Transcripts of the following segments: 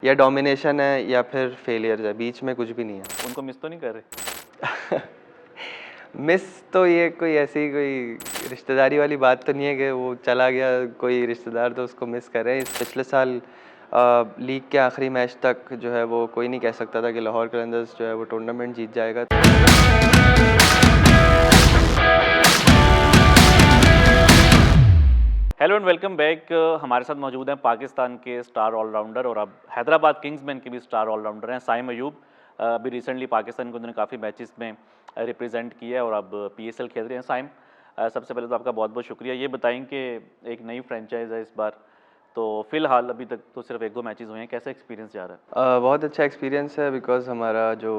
या डोमिनेशन है या फिर फेलियर है, बीच में कुछ भी नहीं है। उनको मिस तो नहीं कर रहे? मिस तो ये कोई ऐसी कोई रिश्तेदारी वाली बात तो नहीं है कि वो चला गया कोई रिश्तेदार तो उसको मिस कर रहे हैं। इस पिछले साल लीग के आखिरी मैच तक जो है वो कोई नहीं कह सकता था कि लाहौर कलंदर्स जो है वो टूर्नामेंट जीत जाएगा। Hello and welcome back. हमारे साथ मौजूद हैं पाकिस्तान के स्टार ऑलराउंडर और अब हैदराबाद किंग्स में इनके भी स्टार ऑलराउंडर हैं साइम अयूब। अभी रिसेंटली पाकिस्तान को उन्होंने काफ़ी मैचेस में रिप्रेजेंट किया है और अब पीएसएल खेल रहे हैं। साइम, सबसे पहले तो आपका बहुत बहुत शुक्रिया। ये बताएं कि एक नई फ्रेंचाइज है इस बार, तो फिलहाल अभी तक तो सिर्फ 1-2 मैचेस हुए हैं, कैसा एक्सपीरियंस जा रहा है? बहुत अच्छा एक्सपीरियंस है बिकॉज़ हमारा जो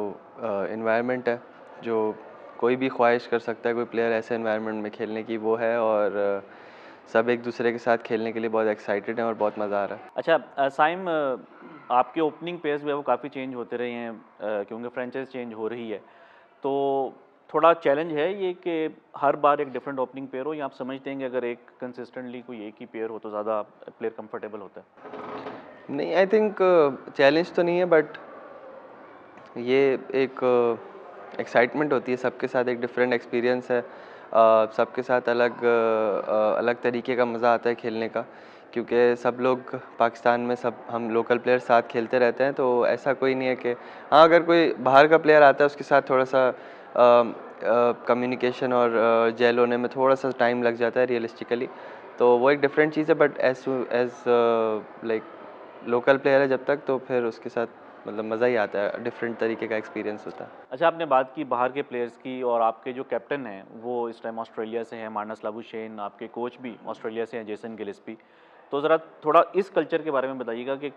इन्वायरमेंट है, जो कोई भी ख्वाहिश कर सकता है कोई प्लेयर ऐसे इन्वायरमेंट में खेलने की, वो है। और सब एक दूसरे के साथ खेलने के लिए बहुत एक्साइटेड हैं और बहुत मज़ा आ रहा है। अच्छा साइम, आपके ओपनिंग पेयर्स जो है वो काफ़ी चेंज होते रहे हैं, क्योंकि फ्रेंचाइज चेंज हो रही है, तो थोड़ा चैलेंज है ये कि हर बार एक डिफरेंट ओपनिंग पेयर हो, या आप समझते हैं कि अगर एक कंसिस्टेंटली कोई एक ही पेयर हो तो ज़्यादा प्लेयर कंफर्टेबल होता है? नहीं, आई थिंक चैलेंज तो नहीं है, बट ये एक एक्साइटमेंट होती है। सबके साथ एक डिफरेंट एक्सपीरियंस है। सबके साथ अलग तरीके का मज़ा आता है खेलने का, क्योंकि सब लोग पाकिस्तान में सब हम लोकल प्लेयर साथ खेलते रहते हैं। तो ऐसा कोई नहीं है कि हाँ, अगर कोई बाहर का प्लेयर आता है उसके साथ थोड़ा सा कम्युनिकेशन और जेल होने में थोड़ा सा टाइम लग जाता है रियलिस्टिकली। तो वो एक डिफरेंट चीज़ है, but as like local player है जब तक, तो फिर उसके साथ मतलब मज़ा ही आता है, डिफरेंट तरीके का एक्सपीरियंस होता है। अच्छा, आपने बात की बाहर के प्लेयर्स की, और आपके जो कैप्टन हैं वो इस टाइम ऑस्ट्रेलिया से हैं, मार्नस लाबुशेन, आपके कोच भी ऑस्ट्रेलिया से हैं, जेसन गिलेस्पी। तो ज़रा थोड़ा इस कल्चर के बारे में बताइएगा कि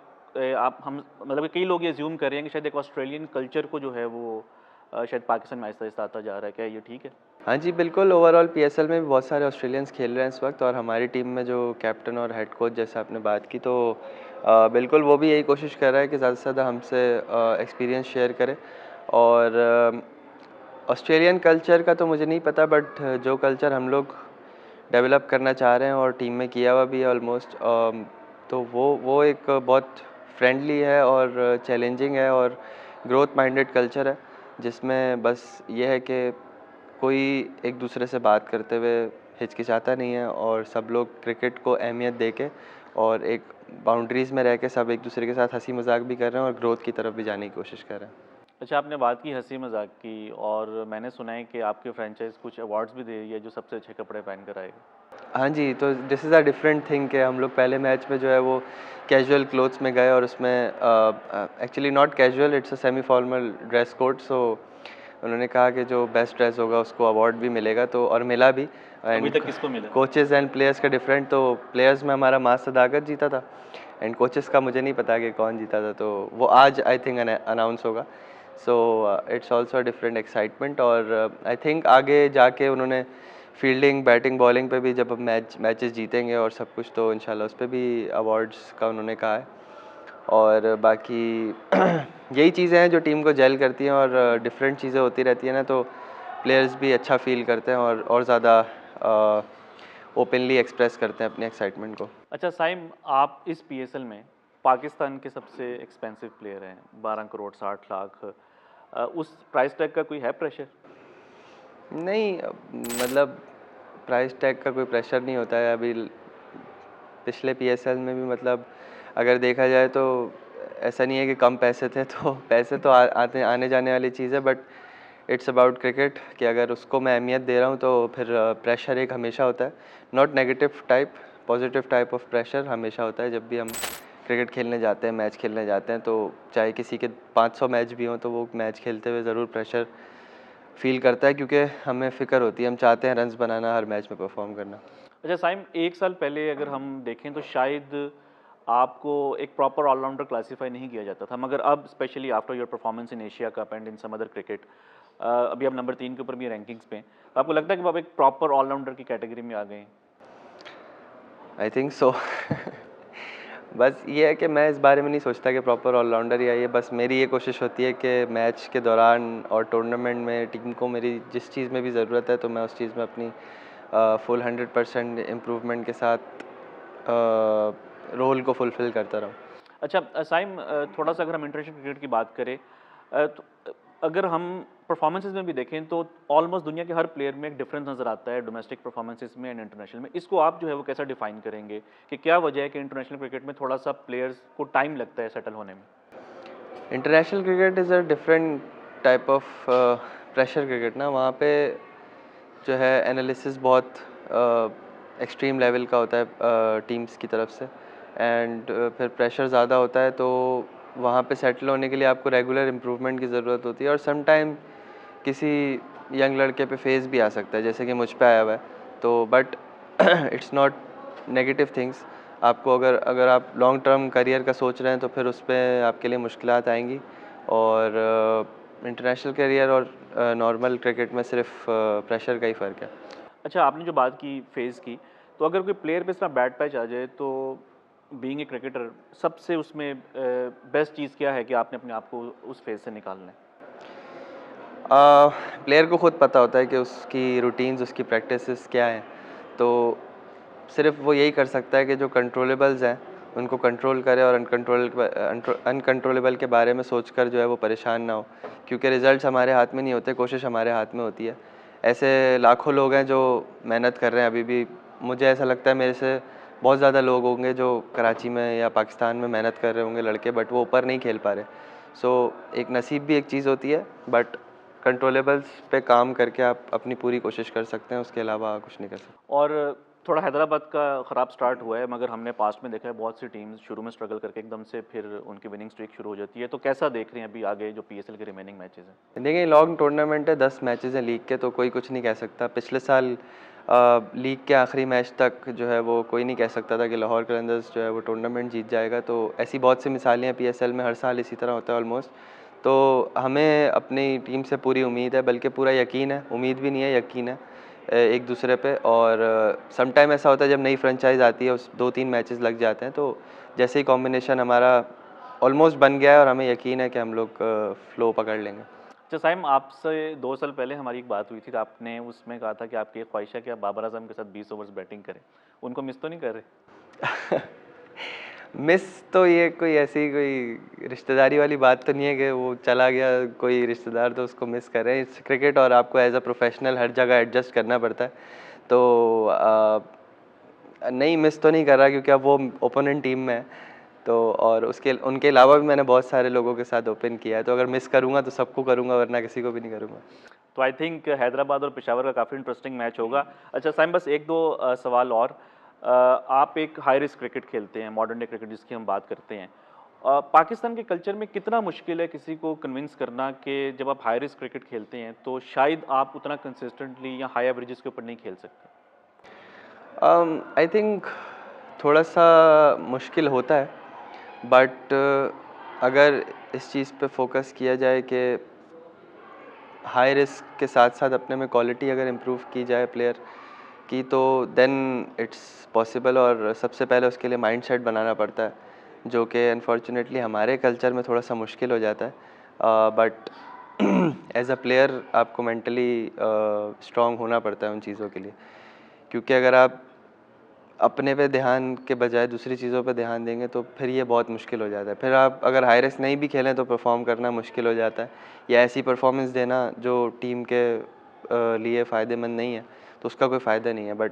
आप हम मतलब कई लोग ये अज्यूम कर रहे हैं कि शायद एक ऑस्ट्रेलियन कल्चर को जो है वो शायद पाकिस्तान में आहिस्ता-आहिस्ता आता जा रहा है, क्या ये ठीक है? हाँ जी, बिल्कुल। ओवरऑल पीएसएल में भी बहुत सारे ऑस्ट्रेलियंस खेल रहे हैं इस वक्त, और हमारी टीम में जो कैप्टन और हेड कोच जैसे आपने बात की, तो बिल्कुल वो भी यही कोशिश कर रहा है कि ज़्यादा से ज़्यादा हमसे एक्सपीरियंस शेयर करे। और ऑस्ट्रेलियन कल्चर का तो मुझे नहीं पता, बट जो कल्चर हम लोग डेवलप करना चाह रहे हैं और टीम में किया हुआ भी है ऑलमोस्ट, तो वो एक बहुत फ्रेंडली है और चैलेंजिंग है और ग्रोथ माइंडेड कल्चर है, जिसमें बस ये है कि कोई एक दूसरे से बात करते हुए हिचकिचाता नहीं है, और सब लोग क्रिकेट को अहमियत दे के और एक बाउंड्रीज़ में रह के सब एक दूसरे के साथ हंसी मजाक भी कर रहे हैं और ग्रोथ की तरफ भी जाने की कोशिश कर रहे हैं। अच्छा, आपने बात की हँसी मज़ाक की, और मैंने सुना है कि आपकी फ्रेंचाइज़ कुछ अवार्ड्स भी दे रही है, जो सबसे अच्छे कपड़े पहन कर आएगा। हाँ जी, तो this is a different thing कि हम लोग पहले मैच में जो है वो कैजुअल क्लोथ्स में गए, और उसमें actually not casual, it's a semi formal dress code. So उन्होंने कहा कि जो बेस्ट ड्रेस होगा उसको अवार्ड भी मिलेगा, तो और मिला भी। अभी एंड तक किसको मिला? कोचेस एंड प्लेयर्स का डिफरेंट, तो प्लेयर्स में हमारा मास सदाकत जीता था, एंड कोचेस का मुझे नहीं पता कि कौन जीता था, तो वो आज आई थिंक अनाउंस होगा। So it's also different excitement, और आई थिंक आगे जाके उन्होंने फील्डिंग बैटिंग बॉलिंग पे भी जब हम मैचेस जीतेंगे और सब कुछ, तो इंशाल्लाह उस पर भी अवार्ड्स का उन्होंने कहा है। और बाकी यही चीज़ें हैं जो टीम को जेल करती हैं, और डिफरेंट चीज़ें होती रहती हैं ना, तो प्लेयर्स भी अच्छा फील करते हैं और ज़्यादा ओपनली एक्सप्रेस करते हैं अपनी एक्साइटमेंट को। अच्छा साइम, आप इस पीएसएल में पाकिस्तान के सबसे एक्सपेंसिव प्लेयर हैं, 12 करोड़ 60 लाख। उस प्राइस टैग का कोई है प्रेशर? नहीं, मतलब प्राइस टैग का कोई प्रेशर नहीं होता है अभी। पिछले पीएसएल में भी मतलब अगर देखा जाए तो ऐसा नहीं है कि कम पैसे थे, तो पैसे तो आते आने जाने वाली चीज़ है, बट इट्स अबाउट क्रिकेट कि अगर उसको मैं अहमियत दे रहा हूँ तो फिर प्रेशर एक हमेशा होता है। Not negative type, positive type of pressure हमेशा होता है जब भी हम क्रिकेट खेलने जाते हैं, मैच खेलने जाते हैं। तो चाहे किसी के 500 मैच भी हों, तो वो मैच खेलते हुए ज़रूर प्रेशर फील करता है, क्योंकि हमें फ़िक्र होती है, हम चाहते हैं रन्स बनाना, हर मैच में परफॉर्म करना। अच्छा साइम, 1 साल पहले अगर हम देखें तो शायद आपको एक प्रॉपर ऑलराउंडर क्लासिफाई नहीं किया जाता था, मगर अब specially after your performance in Asia Cup and in some other cricket, अभी आप नंबर 3 के ऊपर भी रैंकिंग्स पे हैं। तो आपको लगता है कि अब आप एक प्रॉपर ऑलराउंडर की कैटेगरी में आ गए हैं? I think so. बस ये है कि मैं इस बारे में नहीं सोचता कि प्रॉपर ऑलराउंडर ही आइए। बस मेरी ये कोशिश होती है कि मैच के दौरान और टूर्नामेंट में टीम को मेरी जिस चीज़ में भी ज़रूरत है, तो मैं उस चीज़ में अपनी फुल 100% इम्प्रूवमेंट के साथ रोल को फुलफ़िल करता रहूँ। अच्छा साइम थोड़ा सा अगर हम इंटरनेशनल क्रिकेट की बात करें तो अगर हम परफॉर्मेंसेस में भी देखें तो ऑलमोस्ट दुनिया के हर प्लेयर में एक डिफरेंस नज़र आता है डोमेस्टिक परफॉर्मेंसेस में एंड इंटरनेशनल में। इसको आप जो है वो कैसा डिफाइन करेंगे कि क्या वजह है कि इंटरनेशनल क्रिकेट में थोड़ा सा प्लेयर्स को टाइम लगता है सेटल होने में? International cricket is a different type of pressure cricket ना, वहाँ पे जो है एनालिसिस बहुत एक्सट्रीम लेवल का होता है टीम्स की तरफ से, एंड फिर प्रेशर ज़्यादा होता है, तो वहाँ पे सेटल होने के लिए आपको रेगुलर इम्प्रूवमेंट की ज़रूरत होती है। और सम टाइम किसी यंग लड़के पे फेज़ भी आ सकता है, जैसे कि मुझ पे आया हुआ है, तो but it's not negative things. आपको अगर अगर आप लॉन्ग टर्म करियर का सोच रहे हैं तो फिर उस पे आपके लिए मुश्किलात आएंगी। और इंटरनेशनल करियर और नॉर्मल क्रिकेट में सिर्फ प्रेशर का ही फ़र्क है। अच्छा, आपने जो बात की फेज़ की, तो अगर कोई प्लेयर पे इस तरह बैड पैच आ जाए तो बीइंग ए क्रिकेटर सबसे उसमें बेस्ट चीज़ क्या है कि आपने अपने आप को उस फेज़ से निकालना है? प्लेयर को खुद पता होता है कि उसकी रूटीन्स, उसकी प्रैक्टिसेस क्या हैं, तो सिर्फ वो यही कर सकता है कि जो कंट्रोलेबल्स हैं उनको कंट्रोल करे, और अनकंट्रोलेबल के बारे में सोचकर जो है वो परेशान ना हो, क्योंकि रिजल्ट्स हमारे हाथ में नहीं होते, कोशिश हमारे हाथ में होती है। ऐसे लाखों लोग हैं जो मेहनत कर रहे हैं अभी भी। मुझे ऐसा लगता है मेरे से बहुत ज़्यादा लोग होंगे जो कराची में या पाकिस्तान में मेहनत कर रहे होंगे लड़के, बट वो ऊपर नहीं खेल पा रहे। सो एक नसीब भी एक चीज़ होती है, बट कंट्रोलेबल्स पे काम करके आप अपनी पूरी कोशिश कर सकते हैं, उसके अलावा कुछ नहीं कर सकते। और थोड़ा हैदराबाद का ख़राब स्टार्ट हुआ है, मगर हमने पास्ट में देखा है बहुत सी टीम्स शुरू में स्ट्रगल करके एकदम से फिर उनकी विनिंग स्ट्रीक शुरू हो जाती है। तो कैसा देख रहे हैं अभी आगे जो पीएसएल के रिमेनिंग मैचेज़ हैं? देखिए, लॉन्ग टूर्नामेंट है, 10 मैचेस हैं लीग के, तो कोई कुछ नहीं कह सकता। पिछले साल लीग के आखिरी मैच तक जो है वो कोई नहीं कह सकता था कि लाहौर कलंदर्स जो है वो टूर्नामेंट जीत जाएगा। तो ऐसी बहुत सी मिसालें हैं पीएसएल में, हर साल इसी तरह होता है ऑलमोस्ट। तो हमें अपनी टीम से पूरी उम्मीद है, बल्कि पूरा यकीन है, उम्मीद भी नहीं है, यकीन है एक दूसरे पे। और सम टाइम ऐसा होता है जब नई फ्रेंचाइज आती है, उस 2-3 मैचेस लग जाते हैं, तो जैसे ही कॉम्बिनेशन हमारा ऑलमोस्ट बन गया है और हमें यकीन है कि हम लोग फ्लो पकड़ लेंगे। अच्छा साइम, आपसे 2 साल पहले हमारी एक बात हुई थी, तो आपने उसमें कहा था कि आपकी एक ख्वाहिश है कि आप बाबर आज़म के साथ 20 ओवर्स बैटिंग करें। उनको मिस तो नहीं कर रहे? मिस तो ये कोई ऐसी कोई रिश्तेदारी वाली बात तो नहीं है कि वो चला गया कोई रिश्तेदार तो उसको मिस कर रहे हैं। इट्स क्रिकेट, और आपको एज अ प्रोफेशनल हर जगह एडजस्ट करना पड़ता है। तो नहीं, मिस तो नहीं कर रहा, क्योंकि अब वो ओपोनेंट टीम में है। तो और उसके उनके अलावा भी मैंने बहुत सारे लोगों के साथ ओपन किया है, तो अगर मिस करूँगा तो सबको करूँगा, वरना किसी को भी नहीं करूँगा। तो आई थिंक हैदराबाद और पेशावर का काफ़ी इंटरेस्टिंग मैच होगा। अच्छा साइम, बस 1-2 सवाल और। आप एक हाई रिस्क क्रिकेट खेलते हैं, मॉडर्न डे क्रिकेट जिसकी हम बात करते हैं। पाकिस्तान के कल्चर में कितना मुश्किल है किसी को कन्विंस करना कि जब आप हाई रिस्क क्रिकेट खेलते हैं तो शायद आप उतना कंसिस्टेंटली या हाई एवरेजेस के ऊपर नहीं खेल सकते? आई थिंक थोड़ा सा मुश्किल होता है, बट अगर इस चीज़ पे फोकस किया जाए कि हाई रिस्क के साथ साथ अपने में क्वालिटी अगर इम्प्रूव की जाए प्लेयर की, तो देन इट्स पॉसिबल। और सबसे पहले उसके लिए माइंडसेट बनाना पड़ता है, जो कि अनफॉर्चुनेटली हमारे कल्चर में थोड़ा सा मुश्किल हो जाता है। बट एज अ प्लेयर आपको मेंटली स्ट्रांग होना पड़ता है उन चीज़ों के लिए, क्योंकि अगर आप अपने पे ध्यान के बजाय दूसरी चीज़ों पे ध्यान देंगे तो फिर ये बहुत मुश्किल हो जाता है। फिर आप अगर हाई रिस्क नहीं भी खेलें तो परफॉर्म करना मुश्किल हो जाता है, या ऐसी परफॉर्मेंस देना जो टीम के लिए फ़ायदेमंद नहीं है, तो उसका कोई फ़ायदा नहीं है। बट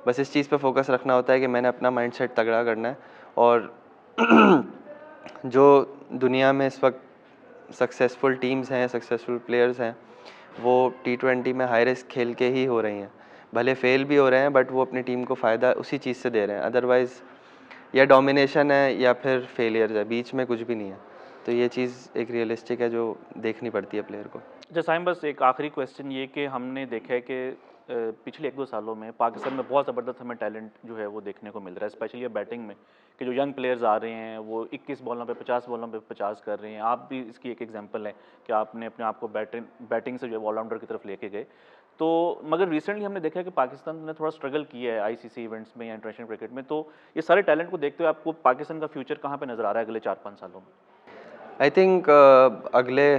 बस इस चीज़ पे फोकस रखना होता है कि मैंने अपना माइंडसेट तगड़ा करना है। और जो दुनिया में इस वक्त सक्सेसफुल टीम्स हैं, सक्सेसफुल प्लेयर्स हैं, वो टी20 में हाई रिस्क खेल के ही हो रही हैं। भले फेल भी हो रहे हैं, बट वो अपनी टीम को फ़ायदा उसी चीज़ से दे रहे हैं। अदरवाइज़ या डोमिनेशन है या फिर फेलियर्स है, बीच में कुछ भी नहीं है। तो ये चीज़ एक रियलिस्टिक है जो देखनी पड़ती है प्लेयर को। अच्छा साइम, बस एक आखिरी क्वेश्चन ये कि हमने देखा है कि पिछले 1-2 सालों में पाकिस्तान में बहुत ज़बरदस्त हमें टैलेंट जो है वो देखने को मिल रहा है, स्पेशली ये बैटिंग में, कि जो यंग प्लेयर्स आ रहे हैं वो 21 बॉलों पे 50 बॉलों पे 50 कर रहे हैं। आप भी इसकी एक एग्जांपल है कि आपने अपने आप को बैटिंग से जो है ऑलराउंडर की तरफ लेके गए। तो मगर रिसेंटली हमने देखा है कि पाकिस्तान ने थोड़ा स्ट्रगल किया है आईसीसी इवेंट्स में या इंटरनेशनल क्रिकेट में। तो ये सारे टैलेंट को देखते हुए आपको पाकिस्तान का फ्यूचर कहाँ पे नज़र आ रहा है अगले 4-5 सालों में? आई थिंक अगले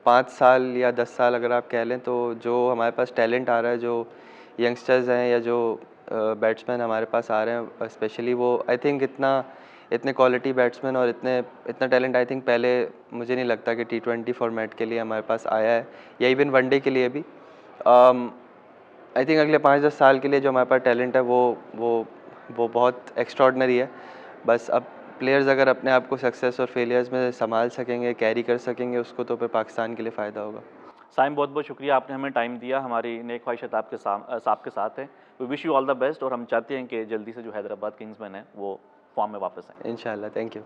5 साल या 10 साल अगर आप कह लें, तो जो हमारे पास टैलेंट आ रहा है, जो यंगस्टर्स हैं या जो बैट्समैन हमारे पास आ रहे हैं स्पेशली, वो आई थिंक इतना इतने क्वालिटी बैट्समैन और इतना टैलेंट आई थिंक पहले मुझे नहीं लगता कि T20 फॉर्मेट के लिए हमारे पास आया है, या इवन वनडे के लिए भी। आई थिंक अगले 5-10 साल के लिए जो हमारे पास टैलेंट है वो बहुत एक्स्ट्रॉर्डनरी है। बस अब प्लेयर्स अगर अपने आप को सक्सेस और फेलियर्स में संभाल सकेंगे, कैरी कर सकेंगे उसको, तो फिर पाकिस्तान के लिए फ़ायदा होगा। साइम, बहुत बहुत शुक्रिया, आपने हमें टाइम दिया। हमारी नेक ख्वाहिशात आपके साथ के साथ है। We wish you all the best और हम चाहते हैं कि जल्दी से जो हैदराबाद किंग्समैन है वो फॉर्म में वापस आए। इंशाल्लाह, थैंक यू।